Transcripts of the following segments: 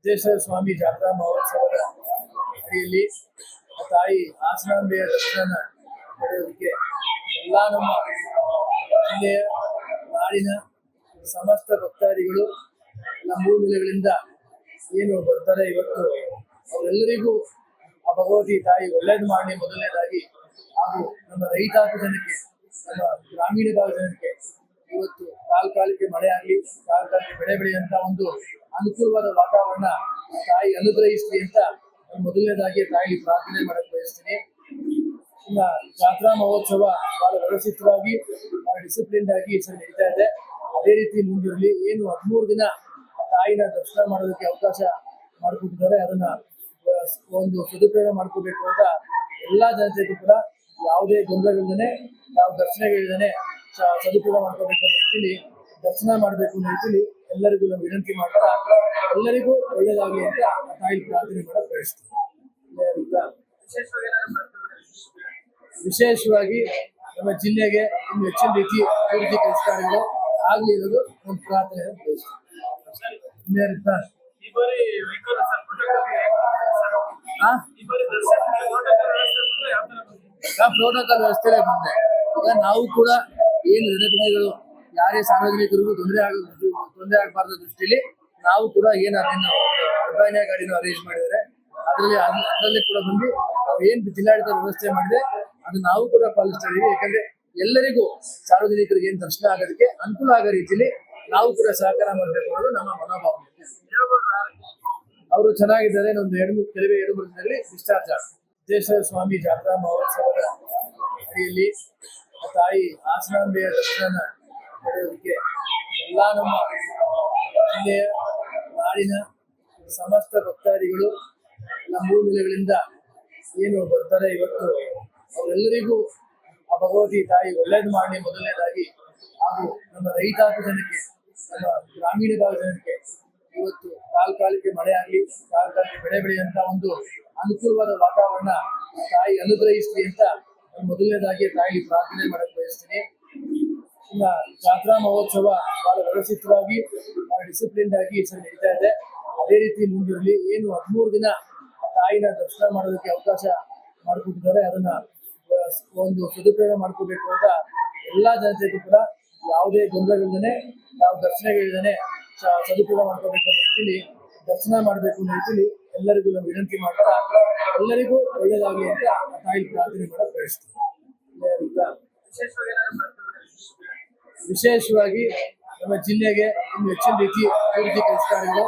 ಸಿದ್ದೇಶ್ವರ ಸ್ವಾಮಿ ಜಾತ್ರಾ ಮಹೋತ್ಸವದ ಅಡಿಯಲ್ಲಿ ತಾಯಿ ಹಾಸನಾಂಬೆಯ ದರ್ಶನ ಪಡೆಯೋದಕ್ಕೆ ಎಲ್ಲ ನಮ್ಮ ಜಿಲ್ಲೆಯ ನಾಡಿನ ಸಮಸ್ತ ಭಕ್ತಾದಿಗಳು ನಮ್ಮ ಮೂಲೆಗಳಿಂದ ಏನು ಬರ್ತಾರೆ ಇವತ್ತು ಅವರೆಲ್ಲರಿಗೂ ಆ ಭಗವತಿ ತಾಯಿ ಒಳ್ಳೇದು ಮಾಡಿ ಮೊದಲನೇದಾಗಿ, ಹಾಗೂ ನಮ್ಮ ರೈತಾಪಿ ಜನಕ್ಕೆ, ನಮ್ಮ ಗ್ರಾಮೀಣ ಭಾಗದ ಜನಕ್ಕೆ ಇವತ್ತು ಕಾಲಕ್ಕೆ ಮಳೆ ಆಗಲಿ, ಕಾಲಕ್ಕೆ ಬೆಳೆ ಬೆಳೆಯುವಂತ ಒಂದು ಅನುಕೂಲವಾದ ವಾತಾವರಣ ತಾಯಿ ಅನುಗ್ರಹಿಸಲಿ ಅಂತ ಮೊದಲನೇದಾಗಿ ತಾಯಿ ಪ್ರಾರ್ಥನೆ ಮಾಡಕ್ ಬಯಸ್ತೀನಿ. ಇನ್ನ ಜಾತ್ರಾ ಮಹೋತ್ಸವ ಬಹಳ ವ್ಯವಸ್ಥಿತವಾಗಿ ಡಿಸಿಪ್ಲಿನ್ ಆಗಿ ನಡೀತಾ ಇದೆ. ಅದೇ ರೀತಿ ಮುಂದಿರಲಿ. ಏನು 13 ದಿನ ತಾಯಿನ ದರ್ಶನ ಮಾಡೋದಕ್ಕೆ ಅವಕಾಶ ಮಾಡಿಕೊಟ್ಟಿದ್ದಾರೆ, ಅದನ್ನ ಒಂದು ಸದುಪಯೋಗ ಮಾಡ್ಕೋಬೇಕು ಅಂತ ಎಲ್ಲಾ ಜನತೆಗೂ ಕೂಡ ಯಾವುದೇ ಗೊಂದಲಗಳಿಲ್ಲದೆ, ಯಾವ ದರ್ಶನಗಳಿಲ್ಲದೆ ಸದುಪಯೋಗ ಮಾಡ್ಕೋಬೇಕು ಅನ್ನೋ ರೀತಿಲಿ ದರ್ಶನ ಮಾಡಬೇಕು ಅನ್ನೋ ರೀತಿಲಿ ಎಲ್ಲರಿಗೂ ನಾವು ವಿನಂತಿ ಮಾಡ್ತಾ ಎಲ್ಲರಿಗೂ ಒಳ್ಳೇದಾಗಲಿ ಅಂತ ತಾಯಿ ಪ್ರಾರ್ಥನೆ ಮಾಡಕ್ ಬಯಸ್ತೀವಿ. ವಿಶೇಷವಾಗಿ ನಮ್ಮ ಜಿಲ್ಲೆಗೆ ಇನ್ನು ಹೆಚ್ಚಿನ ರೀತಿ ಅಭಿವೃದ್ಧಿ ಕೆಲಸ ಕಾರ್ಯಗಳು ಆಗ್ಲಿ ಇರೋದು ಒಂದು ಪ್ರಾರ್ಥನೆ ಬಯಸ್ತೀವಿ. ಪ್ರೋಟೋಕಾಲ್ ವ್ಯವಸ್ಥೆ ಬಂದೆ. ಈಗ ನಾವು ಕೂಡ ಏನು ಜನಪ್ರತಿನಿಧಿಗಳು ಯಾರೇ ಸಾರ್ವಜನಿಕರಿಗೂ ತೊಂದರೆ ಆಗಬಾರ್ದ ದೃಷ್ಟಿಯಲ್ಲಿ ನಾವು ಕೂಡ ಅದನ್ನು ಅರ್ಬಾನಿಯ ಗಾಡಿನ ಅರೇಂಜ್ ಮಾಡಿದರೆ ಅದರಲ್ಲಿ ಕೂಡ ಬಂದು ಏನ್ ಜಿಲ್ಲಾಡಳಿತ ವ್ಯವಸ್ಥೆ ಮಾಡಿದೆ ಅದು ನಾವು ಕೂಡ ಪಾಲಿಸ್ತಾ ಇದೀವಿ. ಯಾಕಂದ್ರೆ ಎಲ್ಲರಿಗೂ ಸಾರ್ವಜನಿಕರಿಗೆ ಏನ್ ದರ್ಶನ ಆಗೋದಕ್ಕೆ ಅನುಕೂಲ ಆಗೋ ರೀತಿಯಲ್ಲಿ ನಾವು ಕೂಡ ಸಹಕಾರ ಮಾಡಬೇಕು ಅನ್ನೋದು ನಮ್ಮ ಮನೋಭಾವ. ಅವರು ಚೆನ್ನಾಗಿದ್ದಾರೆ. ಒಂದು 2-3 ದಿನದಲ್ಲಿ ಡಿಸ್ಚಾರ್ಜ್ ಆಗ್ತಾರೆ. ಸಿದ್ದೇಶ್ವರ ಸ್ವಾಮಿ ಜಾತ್ರಾ ಮಹೋತ್ಸವದ ಅಡಿಯಲ್ಲಿ ತಾಯಿ ಹಾಸನಾಂಬೆಯ ದರ್ಶನ ಪಡೆಯೋದಕ್ಕೆ ಎಲ್ಲ ನಮ್ಮ ಜಿಲ್ಲೆಯ ನಾಡಿನ ಸಮಸ್ತ ಭಕ್ತಾದಿಗಳು ನಮ್ಮ ಮೂಲೆಗಳಿಂದ ಏನು ಬರ್ತಾರೆ ಇವತ್ತು ಅವರೆಲ್ಲರಿಗೂ ಆ ಭಗವತಿ ತಾಯಿ ಒಳ್ಳೇದು ಮಾಡಿ ಮೊದಲನೇದಾಗಿ, ಹಾಗೂ ನಮ್ಮ ರೈತಾಪಿ ಜನಕ್ಕೆ, ನಮ್ಮ ಗ್ರಾಮೀಣ ಭಾಗದ ಜನಕ್ಕೆ ಇವತ್ತು ಕಾಲಕ್ಕೆ ಮಳೆ ಆಗಲಿ, ಕಾಲಕ್ಕೆ ಬೆಳೆ ಬೆಳೆಯುವಂತ ಒಂದು ಅನುಕೂಲವಾದ ವಾತಾವರಣ ತಾಯಿ ಅನುಗ್ರಹಿಸಲಿ ಅಂತ ಮೊದಲನೇದಾಗಿ ತಾಯಿ ಪ್ರಾರ್ಥನೆ ಮಾಡಕ್ ಬಯಸ್ತೀನಿ. ಇನ್ನ ಜಾತ್ರಾ ಮಹೋತ್ಸವ ಬಹಳ ವ್ಯವಸ್ಥಿತವಾಗಿ ಡಿಸಿಪ್ಲಿನ್ ಆಗಿ ನಡೀತಾ ಇದೆ. ಅದೇ ರೀತಿ ಮುಂದಿರಲಿ. ಏನು 13 ದಿನ ತಾಯಿನ ದರ್ಶನ ಮಾಡೋದಕ್ಕೆ ಅವಕಾಶ ಮಾಡಿಕೊಟ್ಟಿದ್ದಾರೆ, ಅದನ್ನ ಒಂದು ಸದುಪಯೋಗ ಮಾಡ್ಕೋಬೇಕು ಅಂತ ಎಲ್ಲಾ ಜನತೆಗೂ ಕೂಡ ಯಾವುದೇ ಗೊಂದಲಗಳಿಲ್ಲದೆ, ಯಾವ ದರ್ಶನಗಳಿಲ್ಲದೆ ಸದುಪಯೋಗ ಮಾಡ್ಕೋಬೇಕು ಅನ್ನೋ ರೀತಿಲಿ ದರ್ಶನ ಮಾಡಬೇಕು ಅನ್ನೋ ರೀತಿಲಿ ಎಲ್ಲರಿಗೂ ನಾವು ವಿನಂತಿ ಮಾಡ್ತಾ ಎಲ್ಲರಿಗೂ ಒಳ್ಳೇದಾಗಲಿ ಅಂತ ತಾಯಿ ಪ್ರಾರ್ಥನೆ ಮಾಡಕ್ ಬಯಸ್ತೀವಿ. ವಿಶೇಷವಾಗಿ ನಮ್ಮ ಜಿಲ್ಲೆಗೆ ಇನ್ನು ಹೆಚ್ಚಿನ ರೀತಿ ಅಭಿವೃದ್ಧಿ ಕೆಲಸ ಕಾರ್ಯಗಳು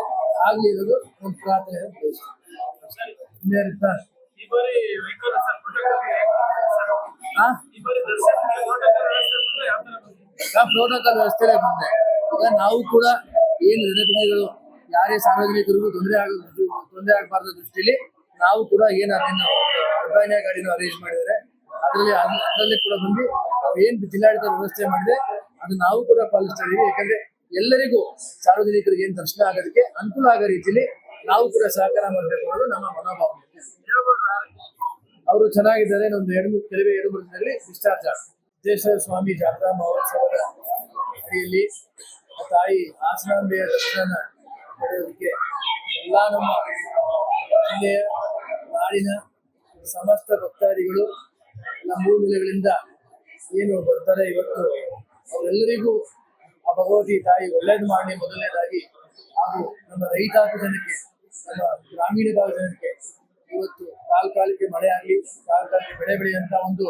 ಆಗ್ಲಿ ಇರೋದು ಒಂದು ಪ್ರಾರ್ಥನೆ ಬಯಸ್ತೀವಿ. ಪ್ರೋಟೋಕಾಲ್ ವ್ಯವಸ್ಥೆ ಬಂದೆ. ಈಗ ನಾವು ಕೂಡ ಏನು ಜನಪ್ರತಿನಿಧಿಗಳು ಯಾರೇ ಸಾರ್ವಜನಿಕರಿಗೂ ತೊಂದರೆ ಆಗಬಾರ್ದ ದೃಷ್ಟಿಯಲ್ಲಿ ನಾವು ಕೂಡ ಅದನ್ನು ಅರ್ಬಾನಿಯ ಗಾಡಿನ ಅರೇಂಜ್ ಮಾಡಿದರೆ ಅದರಲ್ಲಿ ಕೂಡ ಬಂದು ಏನ್ ಜಿಲ್ಲಾಡಳಿತ ವ್ಯವಸ್ಥೆ ಮಾಡಿದೆ ಅದು ನಾವು ಕೂಡ ಪಾಲಿಸ್ತಾ ಇದೀವಿ. ಯಾಕಂದ್ರೆ ಎಲ್ಲರಿಗೂ ಸಾರ್ವಜನಿಕರಿಗೆ ಏನ್ ದರ್ಶನ ಆಗೋದಕ್ಕೆ ಅನುಕೂಲ ಆಗೋ ರೀತಿಯಲ್ಲಿ ನಾವು ಕೂಡ ಸಹಕಾರ ಮಾಡಬೇಕು ಅನ್ನೋದು ನಮ್ಮ ಮನೋಭಾವ. ಅವರು ಚೆನ್ನಾಗಿದ್ದಾರೆ. ಒಂದು 2-3 ದಿನದಲ್ಲಿ ಡಿಸ್ಚಾರ್ಜ್ ಆಗ್ತಾರೆ. ಸಿದ್ದೇಶ್ವರ ಸ್ವಾಮಿ ಜಾತ್ರಾ ಮಹೋತ್ಸವದ ಅಡಿಯಲ್ಲಿ ತಾಯಿ ಹಾಸನಾಂಬೆಯ ದರ್ಶನ ಪಡೆಯೋದಕ್ಕೆ ಎಲ್ಲ ನಮ್ಮ ಜಿಲ್ಲೆಯ ನಾಡಿನ ಸಮಸ್ತ ಭಕ್ತಾದಿಗಳು ನಮ್ಮ ಮೂಲೆಗಳಿಂದ ಏನು ಬರ್ತಾರೆ ಇವತ್ತು ಅವರೆಲ್ಲರಿಗೂ ಆ ಭಗವತಿ ತಾಯಿ ಒಳ್ಳೇದು ಮಾಡಿ ಮೊದಲನೇದಾಗಿ, ಹಾಗೂ ನಮ್ಮ ರೈತಾಪಿ ಜನಕ್ಕೆ, ನಮ್ಮ ಗ್ರಾಮೀಣ ಭಾಗದ ಜನಕ್ಕೆ ಇವತ್ತು ಕಾಲಕ್ಕೆ ಮಳೆ ಆಗಲಿ, ಕಾಲಕ್ಕೆ ಬೆಳೆ ಬೆಳೆಯುವಂತ ಒಂದು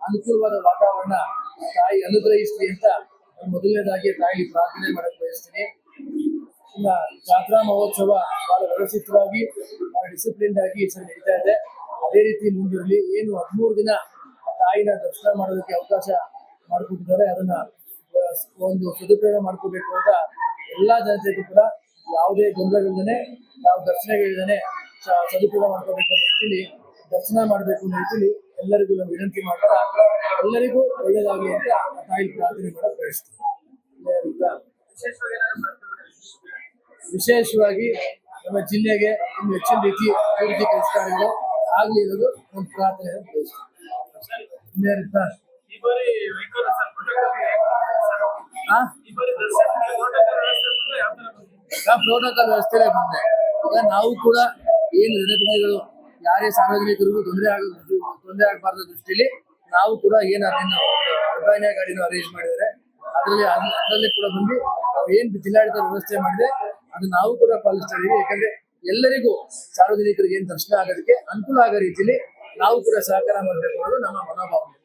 ಅನುಕೂಲವಾದ ವಾತಾವರಣ ತಾಯಿ ಅನುಗ್ರಹಿಸಲಿ ಅಂತ ಮೊದಲನೇದಾಗಿ ತಾಯಿ ಪ್ರಾರ್ಥನೆ ಮಾಡಕ್ ಬಯಸ್ತೀನಿ. ಇನ್ನ ಜಾತ್ರಾ ಮಹೋತ್ಸವ ಬಹಳ ವ್ಯವಸ್ಥಿತವಾಗಿ ಡಿಸಿಪ್ಲಿನ್ ಆಗಿ ನಡೀತಾ ಇದೆ. ಅದೇ ರೀತಿ ಮುಂದಿರಲಿ. ಏನು 13 ದಿನ ತಾಯಿನ ದರ್ಶನ ಮಾಡೋದಕ್ಕೆ ಅವಕಾಶ ಮಾಡಿಕೊಟ್ಟಿದ್ದಾರೆ, ಅದನ್ನ ಒಂದು ಸದುಪಯೋಗ ಮಾಡ್ಕೋಬೇಕು ಅಂತ ಎಲ್ಲಾ ಜನತೆಗೂ ಕೂಡ ಯಾವುದೇ ಗೊಂದಲಗಳಿಲ್ಲದೆ, ಯಾವ ದರ್ಶನಗಳಿಲ್ಲದೆ ಸದುಪಯೋಗ ಮಾಡ್ಕೋಬೇಕು ಅನ್ನೋ ರೀತಿಲಿ ದರ್ಶನ ಮಾಡಬೇಕು ಅನ್ನೋ ರೀತಿಲಿ ಎಲ್ಲರಿಗೂ ನಾವು ವಿನಂತಿ ಮಾಡ್ತಾ ಎಲ್ಲರಿಗೂ ಒಳ್ಳೇದಾಗಲಿ ಅಂತ ತಾಯಿ ಪ್ರಾರ್ಥನೆ ಮಾಡಕ್ ಬಯಸ್ತೀವಿ. ವಿಶೇಷವಾಗಿ ನಮ್ಮ ಜಿಲ್ಲೆಗೆ ಇನ್ನು ಹೆಚ್ಚಿನ ರೀತಿ ಅಭಿವೃದ್ಧಿ ಕೆಲಸ ಕಾರ್ಯಗಳು ಆಗ್ಲಿ ಇರೋದು ಒಂದು ಪ್ರಾರ್ಥನೆ ಬಯಸ್ತೀವಿ. ಪ್ರೋಟೋಕಾಲ್ ವ್ಯವಸ್ಥೆ ಬಂದೆ. ಈಗ ನಾವು ಕೂಡ ಏನು ಜನಪ್ರತಿನಿಧಿಗಳು ಯಾರೇ ಸಾರ್ವಜನಿಕರಿಗೂ ತೊಂದರೆ ಆಗಬಾರ್ದ ದೃಷ್ಟಿಯಲ್ಲಿ ನಾವು ಕೂಡ ಅದೇನು ಅರ್ಬಾನಿಯಾ ಗಾಡಿನ ಅರೇಂಜ್ ಮಾಡಿದ್ದಾರೆ. ಅದರಲ್ಲಿ ಕೂಡ ಬಂದು ಏನ್ ಜಿಲ್ಲಾಡಳಿತ ವ್ಯವಸ್ಥೆ ಮಾಡಿದೆ ಅದು ನಾವು ಕೂಡ ಪಾಲಿಸ್ತಾ ಇದೀವಿ. ಯಾಕಂದ್ರೆ ಎಲ್ಲರಿಗೂ ಸಾರ್ವಜನಿಕರಿಗೆ ಏನ್ ದರ್ಶನ ಆಗೋದಕ್ಕೆ ಅನುಕೂಲ ಆಗೋ ರೀತಿಯಲ್ಲಿ ನಾವು ಕೂಡ ಸಹಕಾರ ಮಾಡಬೇಕು ಅನ್ನೋದು ನಮ್ಮ ಮನೋಭಾವನೆ.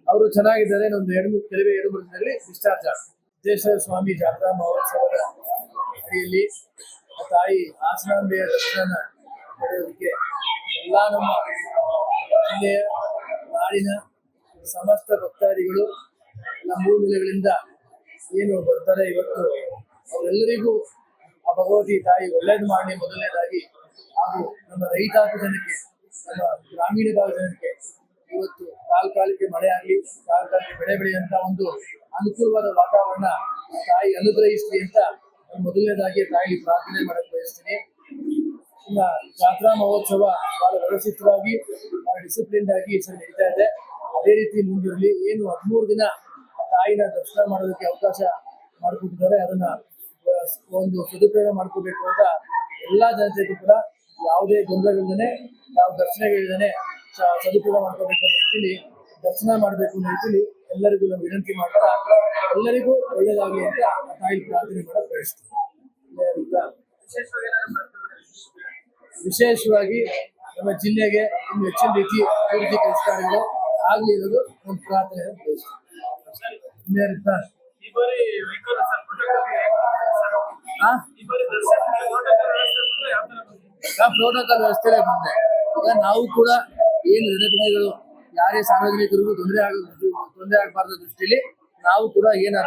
ಅವರು ಚೆನ್ನಾಗಿದ್ದಾರೆ. ಒಂದು ಎರಡು ಮೂರು ದಿನದಲ್ಲಿ ಡಿಸ್ಚಾರ್ಜ್ ಆಗ್ತಾರೆ. ಸಿದ್ದೇಶ್ವರ ಸ್ವಾಮಿ ಜಾತ್ರಾ ಮಹೋತ್ಸವದ ಅಡಿಯಲ್ಲಿ ತಾಯಿ ಹಾಸನಾಂಬೆಯ ದರ್ಶನ ಪಡೆಯೋದಕ್ಕೆ ಎಲ್ಲಾ ನಮ್ಮ ಜಿಲ್ಲೆಯ ನಾಡಿನ ಸಮಸ್ತ ಭಕ್ತಾದಿಗಳು ಎಲ್ಲ ಮೂಲೆಗಳಿಂದ ಏನು ಬರ್ತಾರೆ ಇವತ್ತು ಅವರೆಲ್ಲರಿಗೂ ಆ ಭಗವತಿ ತಾಯಿ ಒಳ್ಳೇದು ಮಾಡಿ ಮೊದಲನೇದಾಗಿ, ಹಾಗೂ ನಮ್ಮ ರೈತಾಪಿ ಜನಕ್ಕೆ, ನಮ್ಮ ಗ್ರಾಮೀಣ ಭಾಗದ ಜನಕ್ಕೆ ಇವತ್ತು ಕಾಲಕ್ಕೆ ಮಳೆ ಆಗಲಿ, ಕಾಲಕ್ಕೆ ಬೆಳೆ ಬೆಳೆಯುವಂತ ಒಂದು ಅನುಕೂಲವಾದ ವಾತಾವರಣ ತಾಯಿ ಅನುಗ್ರಹಿಸಲಿ ಅಂತ ಮೊದಲನೇದಾಗಿ ತಾಯಿ ಪ್ರಾರ್ಥನೆ ಮಾಡಕ್ ಬಯಸ್ತೀನಿ. ಇನ್ನ ಜಾತ್ರಾ ಮಹೋತ್ಸವ ಬಹಳ ವ್ಯವಸ್ಥಿತವಾಗಿ ಡಿಸಿಪ್ಲಿನ್ ಆಗಿ ನಡೀತಾ ಇದೆ. ಅದೇ ರೀತಿ ಮುಂದಿರಲಿ. ಏನು 13 ದಿನ ತಾಯಿನ ದರ್ಶನ ಮಾಡೋದಕ್ಕೆ ಅವಕಾಶ ಮಾಡಿಕೊಟ್ಟಿದ್ದಾರೆ, ಅದನ್ನ ಒಂದು ಸದುಪಯೋಗ ಮಾಡ್ಕೋಬೇಕು ಅಂತ ಎಲ್ಲಾ ಜನತೆಗೂ ಕೂಡ ಯಾವುದೇ ಗೊಂದಲಗಳಿಲ್ಲದೆ, ಯಾವ ದರ್ಶನಗಳಿಲ್ಲದೆ ಸದುಪಯೋಗ ಮಾಡ್ಕೋಬೇಕು ಅನ್ನೋ ರೀತಿಲಿ ದರ್ಶನ ಮಾಡಬೇಕು ಅನ್ನೋ ರೀತಿಲಿ ಎಲ್ಲರಿಗೂ ನಾವು ವಿನಂತಿ ಮಾಡ್ತಾ ಎಲ್ಲರಿಗೂ ಒಳ್ಳೇದಾಗಲಿ ಅಂತ ತಾಯಿ ಪ್ರಾರ್ಥನೆ ಮಾಡಕ್ ಬಯಸ್ತೀವಿ. ವಿಶೇಷವಾಗಿ ನಮ್ಮ ಜಿಲ್ಲೆಗೆ ಇನ್ನು ಹೆಚ್ಚಿನ ರೀತಿ ಅಭಿವೃದ್ಧಿ ಕೆಲಸ ಕಾರ್ಯಗಳು ಆಗ್ಲಿ ಇರೋದು ಒಂದು ಪ್ರಾರ್ಥನೆ ಬಯಸ್ತೀವಿ. ಪ್ರೋಟೋಕಾಲ್ ವ್ಯವಸ್ಥೆ ಬಂದೆ. ಈಗ ನಾವು ಕೂಡ ಏನು ಜನಪ್ರತಿನಿಧಿಗಳು ಯಾರೇ ಸಾರ್ವಜನಿಕರಿಗೂ ತೊಂದರೆ ಆಗಬಾರ್ದ ದೃಷ್ಟಿಯಲ್ಲಿ ನಾವು ಕೂಡ ಅದೇನು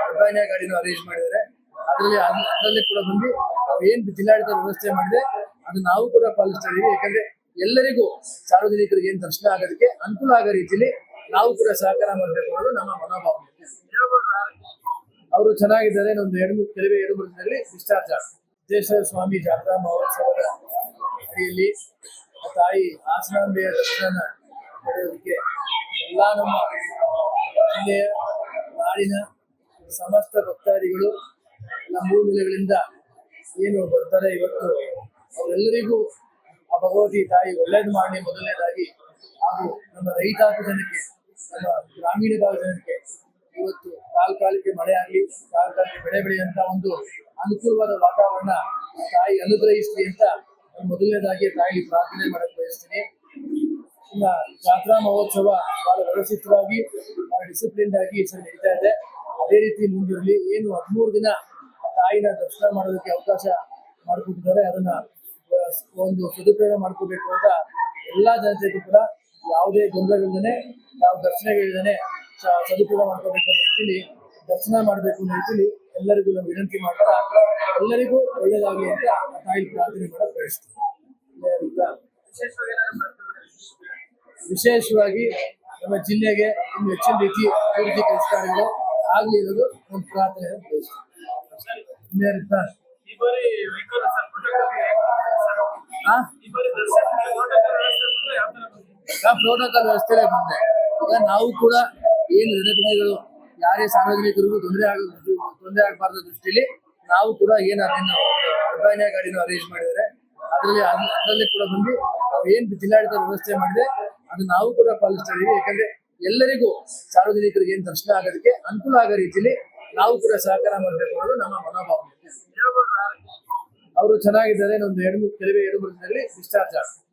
ಅರ್ಬಾನಿಯಾ ಗಾಡಿನ ಅರೇಂಜ್ ಮಾಡಿದ್ದಾರೆ. ಅದರಲ್ಲಿ ಕೂಡ ಬಂದು ಏನ್ ಜಿಲ್ಲಾಡಳಿತ ವ್ಯವಸ್ಥೆ ಮಾಡಿದೆ ಅದು ನಾವು ಕೂಡ ಪಾಲಿಸ್ತಾ ಇದೀವಿ. ಯಾಕಂದ್ರೆ ಎಲ್ಲರಿಗೂ ಸಾರ್ವಜನಿಕರಿಗೆ ಏನ್ ದರ್ಶನ ಆಗೋದಕ್ಕೆ ಅನುಕೂಲ ಆಗೋ ರೀತಿಯಲ್ಲಿ ನಾವು ಕೂಡ ಸಹಕಾರ ಮಾಡಬೇಕು ಅನ್ನೋದು ನಮ್ಮ ಮನೋಭಾವನೆ. ಅವರು ಚೆನ್ನಾಗಿದ್ದಾರೆ. ಒಂದು ಎರಡು ಮೂರು ದಿನದಲ್ಲಿ ಡಿಸ್ಚಾರ್ಜ್ ಆಗ್ತಾರೆ. ಸಿದ್ದೇಶ್ವರ ಸ್ವಾಮಿ ಜಾತ್ರಾ ಮಹೋತ್ಸವದ ಅಡಿಯಲ್ಲಿ ತಾಯಿ ಹಾಸನಾಂಬೆಯ ದರ್ಶನ ಪಡೆಯೋದಕ್ಕೆ ಎಲ್ಲಾ ನಮ್ಮ ಜಿಲ್ಲೆಯ ನಾಡಿನ ಸಮಸ್ತ ಭಕ್ತಾದಿಗಳು ಎಲ್ಲ ಮೂಲೆಗಳಿಂದ ಏನು ಬರ್ತಾರೆ ಇವತ್ತು ಅವರೆಲ್ಲರಿಗೂ ಆ ಭಗವತಿ ತಾಯಿ ಒಳ್ಳೇದು ಮಾಡಿ ಮೊದಲನೇದಾಗಿ, ಹಾಗೂ ನಮ್ಮ ರೈತಾಪಿ ಜನಕ್ಕೆ, ನಮ್ಮ ಗ್ರಾಮೀಣ ಭಾಗದ ಜನಕ್ಕೆ ಇವತ್ತು ಕಾಲಕ್ಕೆ ಮಳೆ ಆಗಲಿ, ಕಾಲಕ್ಕೆ ಬೆಳೆ ಬೆಳೆಯುವಂತ ಒಂದು ಅನುಕೂಲವಾದ ವಾತಾವರಣ ತಾಯಿ ಅನುಗ್ರಹಿಸಲಿ ಅಂತ ಮೊದಲನೇದಾಗಿ ತಾಯಿ ಪ್ರಾರ್ಥನೆ ಮಾಡಕ್ ಬಯಸ್ತೀನಿ. ಇನ್ನ ಜಾತ್ರಾ ಮಹೋತ್ಸವ ಬಹಳ ವ್ಯವಸ್ಥಿತವಾಗಿ ಡಿಸಿಪ್ಲಿನ್ ಆಗಿ ನಡೀತಾ ಇದೆ. ಅದೇ ರೀತಿ ಮುಂದಿರಲಿ. ಏನು 13 ದಿನ ತಾಯಿನ ದರ್ಶನ ಮಾಡೋದಕ್ಕೆ ಅವಕಾಶ ಮಾಡಿಕೊಟ್ಟಿದ್ದಾರೆ, ಅದನ್ನ ಒಂದು ಸದುಪಯೋಗ ಮಾಡ್ಕೋಬೇಕು ಅಂತ ಎಲ್ಲಾ ಜನತೆಗೂ ಕೂಡ ಯಾವುದೇ ಗೊಂದಲಗಳಿಲ್ಲದೆ, ಯಾವ ದರ್ಶನಗಳಿಲ್ಲದೆ ಸದುಪಯೋಗ ಮಾಡ್ಕೋಬೇಕು ಅನ್ನೋ ರೀತಿಲಿ ದರ್ಶನ ಮಾಡಬೇಕು ಅನ್ನೋ ರೀತಿಲಿ ಎಲ್ಲರಿಗೂ ನಾವು ವಿನಂತಿ ಮಾಡ್ತಾ ಎಲ್ಲರಿಗೂ ಒಳ್ಳೇದಾಗಲಿ ಅಂತ ತಾಯಿ ಪ್ರಾರ್ಥನೆ ಮಾಡಕ್ ಬಯಸ್ತೀವಿ. ವಿಶೇಷವಾಗಿ ನಮ್ಮ ಜಿಲ್ಲೆಗೆ ಇನ್ನು ಹೆಚ್ಚಿನ ರೀತಿ ಅಭಿವೃದ್ಧಿ ಕೆಲಸ ಕಾರ್ಯಗಳು ಆಗ್ಲಿ ಇರೋದು ಒಂದು ಪ್ರಾರ್ಥನೆ ಬಯಸ್ತೀವಿ. ಪ್ರೋಟೋಕಾಲ್ ವ್ಯವಸ್ಥೆ ಬಂದೆ. ಈಗ ನಾವು ಕೂಡ ಏನು ಜನಪ್ರತಿನಿಧಿಗಳು ಯಾರೇ ಸಾರ್ವಜನಿಕರಿಗೂ ತೊಂದರೆ ಆಗಬಾರ್ದ ದೃಷ್ಟಿಯಲ್ಲಿ ನಾವು ಕೂಡ ಅದೇನು ಅರ್ಬಾನಿಯಾ ಗಾಡಿನ ಅರೇಂಜ್ ಮಾಡಿದ್ದಾರೆ. ಅದರಲ್ಲಿ ಕೂಡ ಬಂದು ಏನ್ ಜಿಲ್ಲಾಡಳಿತ ವ್ಯವಸ್ಥೆ ಮಾಡಿದೆ ಅದು ನಾವು ಕೂಡ ಪಾಲಿಸ್ತಾ ಇದೀವಿ. ಯಾಕಂದ್ರೆ ಎಲ್ಲರಿಗೂ ಸಾರ್ವಜನಿಕರಿಗೆ ಏನ್ ದರ್ಶನ ಆಗೋದಕ್ಕೆ ಅನುಕೂಲ ಆಗೋ ರೀತಿಯಲ್ಲಿ ನಾವು ಕೂಡ ಸಹಕಾರ ಮಾಡಬೇಕು ಅನ್ನೋದು ನಮ್ಮ ಮನೋಭಾವನೆ. ಅವರು ಚೆನ್ನಾಗಿದ್ದಾರೆ. ಒಂದು ಎರಡು ಮೂರು ದಿನದಲ್ಲಿ ಡಿಸ್ಚಾರ್ಜ್ ಆಗ್ತಾರೆ.